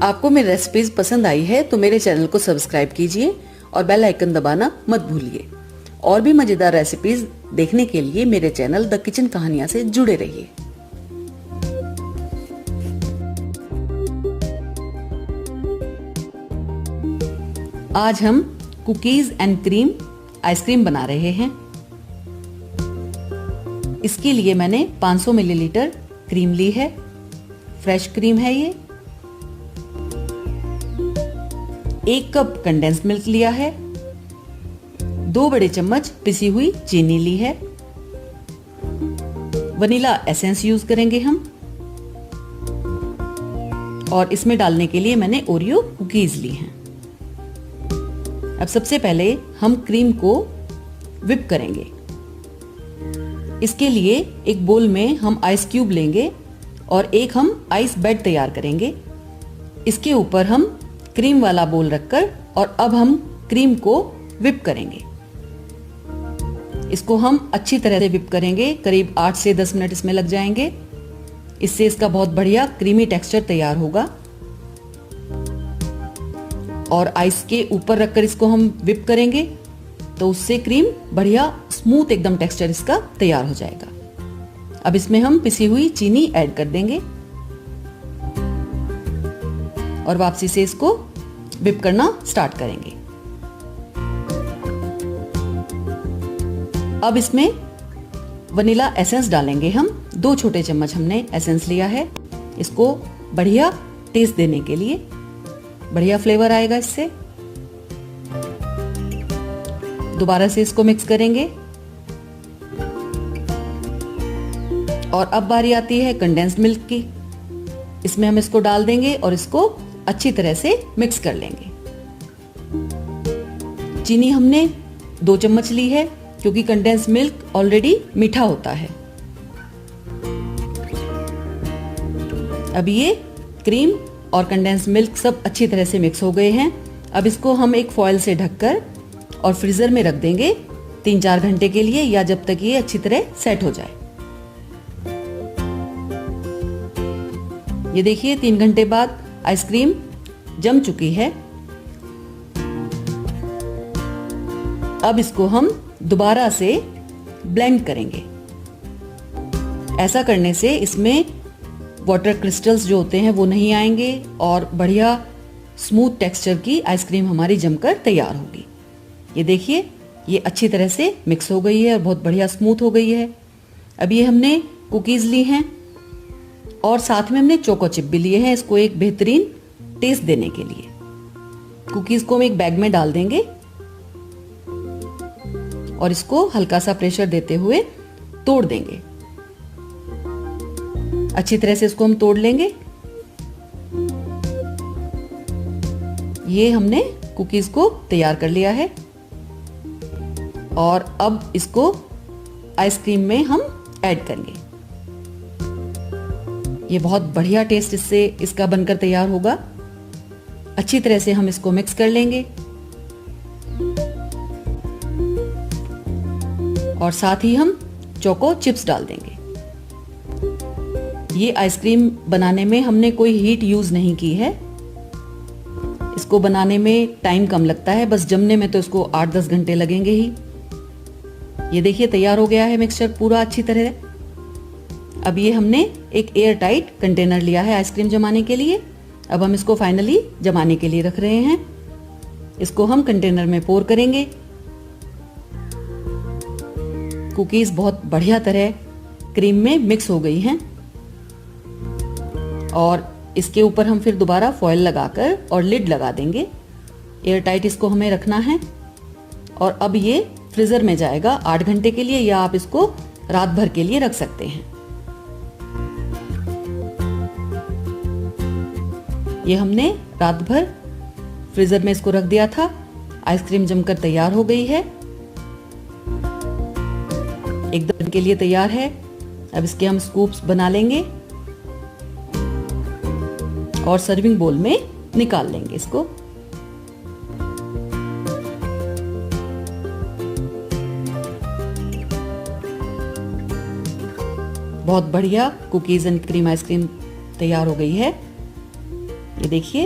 आपको मेरी रेसिपीज पसंद आई है तो मेरे चैनल को सब्सक्राइब कीजिए और बेल आइकन दबाना मत भूलिए। और भी मजेदार रेसिपीज देखने के लिए मेरे चैनल द किचन कहानियां से जुड़े रहिए। आज हम कुकीज एंड क्रीम आइसक्रीम बना रहे हैं। इसके लिए मैंने 500 मिलीलीटर क्रीम ली है। फ्रेश क्रीम है ये। 1 कप कंडेंस्ड मिल्क लिया है। 2 बड़े चम्मच पिसी हुई चीनी ली है। वनीला एसेंस यूज करेंगे हम। और इसमें डालने के लिए मैंने ओरियो कुकीज ली हैं। अब सबसे पहले हम क्रीम को विप करेंगे। इसके लिए एक बोल में हम आइस क्यूब लेंगे और एक हम आइस बेड तैयार करेंगे। इसके ऊपर हम क्रीम वाला बोल रखकर और अब हम क्रीम को विप करेंगे। इसको हम अच्छी तरह से विप करेंगे। करीब 8 से 10 मिनट इसमें लग जाएंगे। इससे इसका बहुत बढ़िया क्रीमी टेक्सचर तैयार होगा। और आइस के ऊपर रखकर इसको हम विप करेंगे तो उससे क्रीम बढ़िया स्मूथ एकदम टेक्सचर इसका तैयार हो जाएगा। अब इसमें हम पिसी हुई चीनी ऐड कर देंगे और वापसी से इसको विप करना स्टार्ट करेंगे। अब इसमें वनीला एसेंस डालेंगे हम। 2 छोटे चम्मच हमने एसेंस लिया है। इसको बढ़िया टेस्ट देने के लिए, बढ़िया फ्लेवर आएगा इससे। दोबारा से इसको मिक्स करेंगे। और अब बारी आती है कंडेंस्ड मिल्क की। इसमें हम इसको डाल देंगे और इसको अच्छी तरह से मिक्स कर लेंगे। चीनी हमने 2 चम्मच ली है क्योंकि कंडेंस्ड मिल्क ऑलरेडी मीठा होता है। अब ये क्रीम और कंडेंस्ड मिल्क सब अच्छी तरह से मिक्स हो गए हैं। अब इसको हम एक फॉयल से ढककर और फ्रीजर में रख देंगे 3-4 घंटे के लिए, या जब तक ये अच्छी तरह सेट हो जाए। ये देखिए 3 घंटे बाद आइसक्रीम जम चुकी है। अब इसको हम दोबारा से ब्लेंड करेंगे। ऐसा करने से इसमें वाटर क्रिस्टल्स जो होते हैं वो नहीं आएंगे और बढ़िया स्मूथ टेक्सचर की आइसक्रीम हमारी जमकर तैयार होगी। ये देखिए ये अच्छी तरह से मिक्स हो गई है और बहुत बढ़िया स्मूथ हो गई है। अब ये हमने कुकीज ली हैं और साथ में हमने चोको चिप भी लिए हैं इसको एक बेहतरीन टेस्ट देने के लिए। कुकीज को हम एक बैग में डाल देंगे और इसको हल्का सा प्रेशर देते हुए तोड़ देंगे। अच्छी तरह से इसको हम तोड़ लेंगे। ये हमने कुकीज को तैयार कर लिया है और अब इसको आइसक्रीम में हम ऐड करेंगे। ये बहुत बढ़िया टेस्ट इससे इसका बनकर तैयार होगा। अच्छी तरह से हम इसको मिक्स कर लेंगे और साथ ही हम चोको चिप्स डाल देंगे। ये आइसक्रीम बनाने में हमने कोई हीट यूज नहीं की है। इसको बनाने में टाइम कम लगता है, बस जमने में तो इसको 8-10 घंटे लगेंगे ही। ये देखिए तैयार हो गया है मिक्सचर पूरा अच्छी तरह। अब ये हमने एक एयर टाइट कंटेनर लिया है आइसक्रीम जमाने के लिए। अब हम इसको फाइनली जमाने के लिए रख रहे हैं। इसको हम कंटेनर में पोर करेंगे। कुकीज बहुत बढ़िया तरह क्रीम में मिक्स हो गई हैं और इसके ऊपर हम फिर दोबारा फॉयल लगाकर और लिड लगा देंगे। एयर टाइट इसको हमें रखना है और अब ये फ्रीजर में जाएगा 8 घंटे के लिए, या आप इसको रात भर के लिए रख सकते हैं। ये हमने रात भर फ्रीजर में इसको रख दिया था। आइसक्रीम जमकर तैयार हो गई है, एकदम के लिए तैयार है। अब इसके हम स्कूप्स बना लेंगे और सर्विंग बोल में निकाल लेंगे इसको। बहुत बढ़िया कुकीज एंड क्रीम आइसक्रीम तैयार हो गई है। ये देखिए,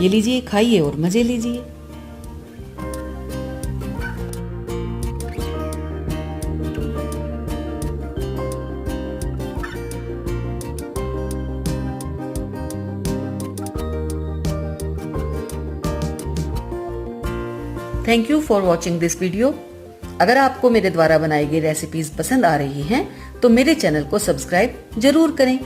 ये लीजिए, खाइए और मजे लीजिए। Thank you for watching this video. अगर आपको मेरे द्वारा बनाई गई रेसिपीज पसंद आ रही हैं तो मेरे चैनल को सब्सक्राइब जरूर करें।